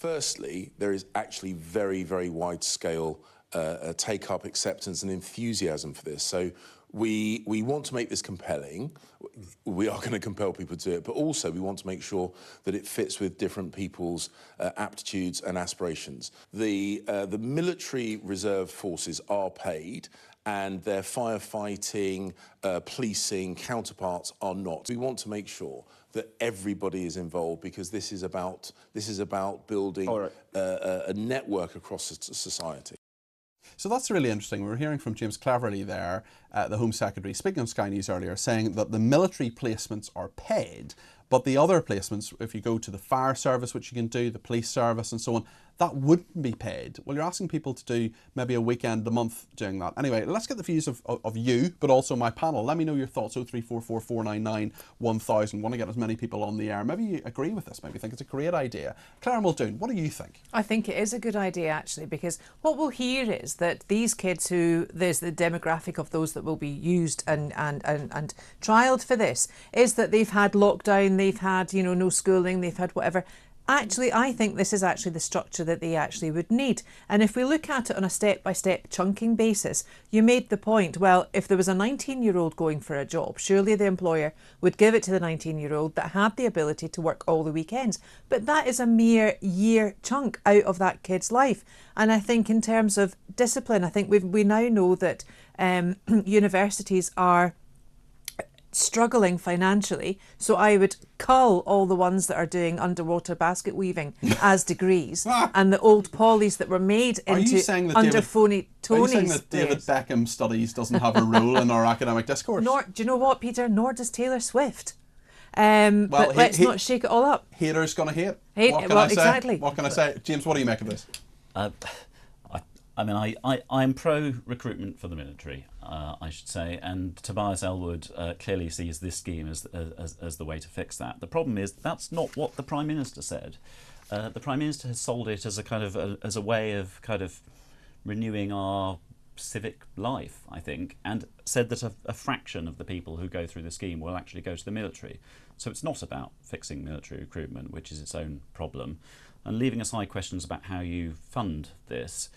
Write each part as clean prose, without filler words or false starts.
Firstly, there is actually very, very wide-scale take-up, acceptance and enthusiasm for this. So we want to make this compelling. We are going to compel people to do it, but also we want to make sure that it fits with different people's aptitudes and aspirations. The military reserve forces are paid, and their firefighting, policing counterparts are not. We want to make sure that everybody is involved, because this is about building a network across society. So that's really interesting. We were hearing from James Cleverly there, the Home Secretary, speaking on Sky News earlier, saying that the military placements are paid, but the other placements, if you go to the fire service, which you can do, the police service and so on, that wouldn't be paid. Well, you're asking people to do maybe a weekend a month doing that. Anyway, let's get the views of you, but also my panel. Let me know your thoughts, 0344 499 1000. Want to get as many people on the air. Maybe you agree with this, maybe you think it's a great idea. Clara Muldoon, what do you think? I think it is a good idea, actually, because what we'll hear is that these kids who, there's the demographic of those that will be used and trialled for this, is that they've had lockdown, they've had, you know, no schooling, they've had whatever. Actually, I think this is actually the structure that they actually would need. And if we look at it on a step-by-step chunking basis, you made the point, well, if there was a 19-year-old going for a job, surely the employer would give it to the 19-year-old that had the ability to work all the weekends. But that is a mere year chunk out of that kid's life. And I think in terms of discipline, I think we now know that universities are struggling financially, so I would cull all the ones that are doing underwater basket weaving as degrees, and the old polys that were made into phony Tonys. Are you saying that David Beckham studies doesn't have a role in our academic discourse? Do you know what, Peter? Nor does Taylor Swift. But let's not shake it all up. Haters gonna hate. What can I say? Exactly. What can I say? James, what do you make of this? I mean, I'm pro-recruitment for the military, I should say, and Tobias Ellwood clearly sees this scheme as the way to fix that. The problem is that's not what the Prime Minister said. The Prime Minister has sold it as a kind of as a way of kind of renewing our civic life, I think, and said that a fraction of the people who go through the scheme will actually go to the military. So it's not about fixing military recruitment, which is its own problem, and leaving aside questions about how you fund this.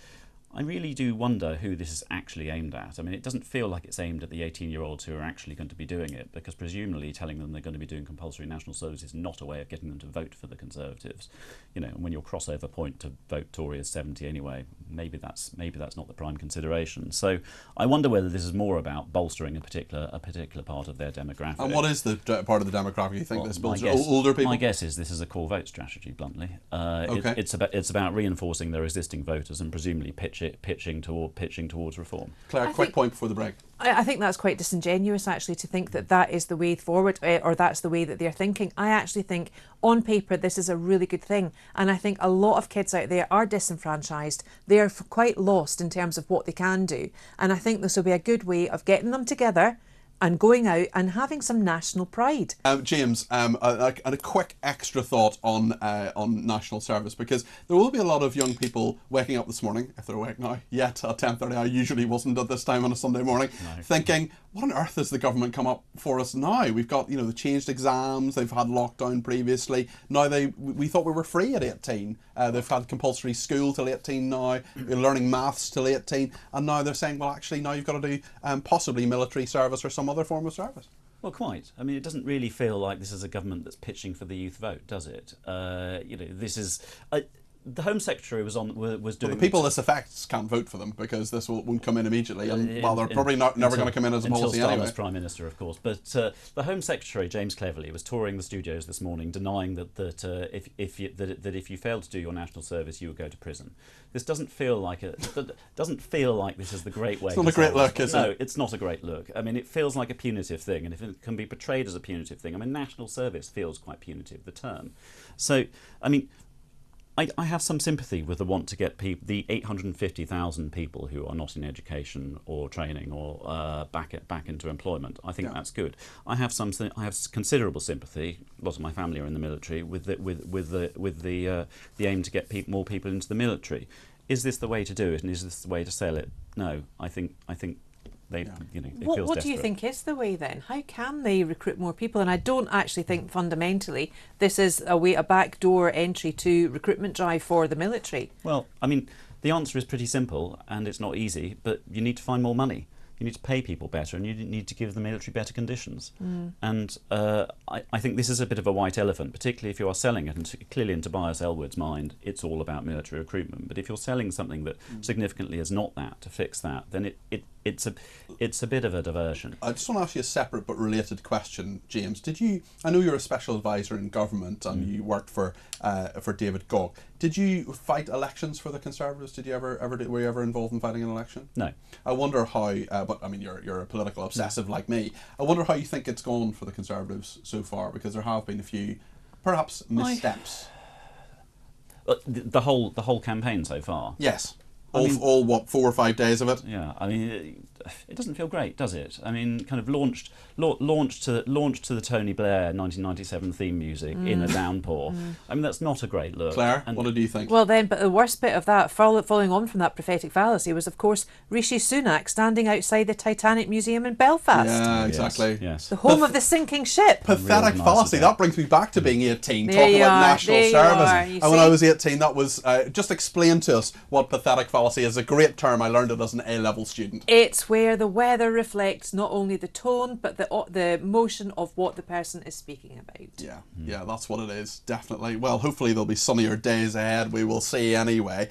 I really do wonder who this is actually aimed at. I mean, it doesn't feel like it's aimed at the 18-year-olds who are actually going to be doing it, because presumably telling them they're going to be doing compulsory national service is not a way of getting them to vote for the Conservatives. You know, when your crossover point to vote Tory is 70 anyway, maybe that's not the prime consideration. So I wonder whether this is more about bolstering a particular part of their demographic. And what is the part of the demographic you think this bolsters? Older people? My guess is this is a core vote strategy, bluntly. Okay. It's about reinforcing their existing voters and presumably pitching towards reform. Claire, quick point before the break. I think that's quite disingenuous, actually, to think that that is the way forward, or that's the way that they're thinking. I actually think, on paper, this is a really good thing. And I think a lot of kids out there are disenfranchised. They are quite lost in terms of what they can do. And I think this will be a good way of getting them together and going out and having some national pride. James, a quick extra thought on national service, because there will be a lot of young people waking up this morning, if they're awake now, yet at 10:30, I usually wasn't at this time on a Sunday morning, thinking, what on earth has the government come up for us now? We've got, you know, the changed exams, they've had lockdown previously, now we thought we were free at 18, they've had compulsory school till 18 now, you're learning maths till 18, and now they're saying, well, actually now you've got to do possibly military service or some other form of service. Well, quite. I mean, it doesn't really feel like this is a government that's pitching for the youth vote, does it? You know, this is the Home Secretary was doing. Well, the people this affects can't vote for them because this won't come in immediately, and well, they're probably never going to come in as a policy anyway. Until Starmer's Prime Minister, of course. But the Home Secretary, James Cleverly, was touring the studios this morning, denying that if you failed to do your national service, you would go to prison. This doesn't feel like this is the great way. It's not a great look, is it? No, it's not a great look. I mean, it feels like a punitive thing, and if it can be portrayed as a punitive thing, I mean, national service feels quite punitive, the term. So, I mean, I have some sympathy with the want to get the 850,000 people who are not in education or training or back into employment. I think that's good. I have considerable sympathy. A lot of my family are in the military with the aim to get more people into the military. Is this the way to do it, and is this the way to sell it? No, I think It What feels do you desperate. think is the way then? How can they recruit more people? And I don't actually think fundamentally this is a backdoor entry to recruitment drive for the military. Well, I mean, the answer is pretty simple, and it's not easy, but you need to find more money. You need to pay people better, and you need to give the military better conditions. And I think this is a bit of a white elephant, particularly if you are selling it. And clearly in Tobias Ellwood's mind, it's all about military recruitment. But if you're selling something that significantly is not that, to fix that, then it's a bit of a diversion. I just want to ask you a separate but related question, James. I know you're a special advisor in government and you worked for David Gogg. Did you fight elections for the Conservatives? Did you were you ever involved in fighting an election? No. I wonder how, but I mean, you're a political obsessive like me. I wonder how you think it's gone for the Conservatives so far, because there have been a few, perhaps, missteps. The whole campaign so far. Yes. All what, 4 or 5 days of it? Yeah, I mean, it doesn't feel great, does it? I mean, kind of launched to the Tony Blair 1997 theme music in a downpour. I mean, that's not a great look. Claire, what did you think? Well then, but the worst bit of that, following on from that prophetic fallacy, was of course Rishi Sunak standing outside the Titanic Museum in Belfast. Yeah, exactly. Yes. The home of the sinking ship. Pathetic fallacy. That brings me back to being 18, There talking you about are, national there you service. are, you And when see? I was 18, that was, just explain to us what pathetic fallacy is. A great term. I learned it as an A-level student. It's where the weather reflects not only the tone but the motion of what the person is speaking about. Yeah, that's what it is, definitely. Well, hopefully there'll be sunnier days ahead. We will see anyway.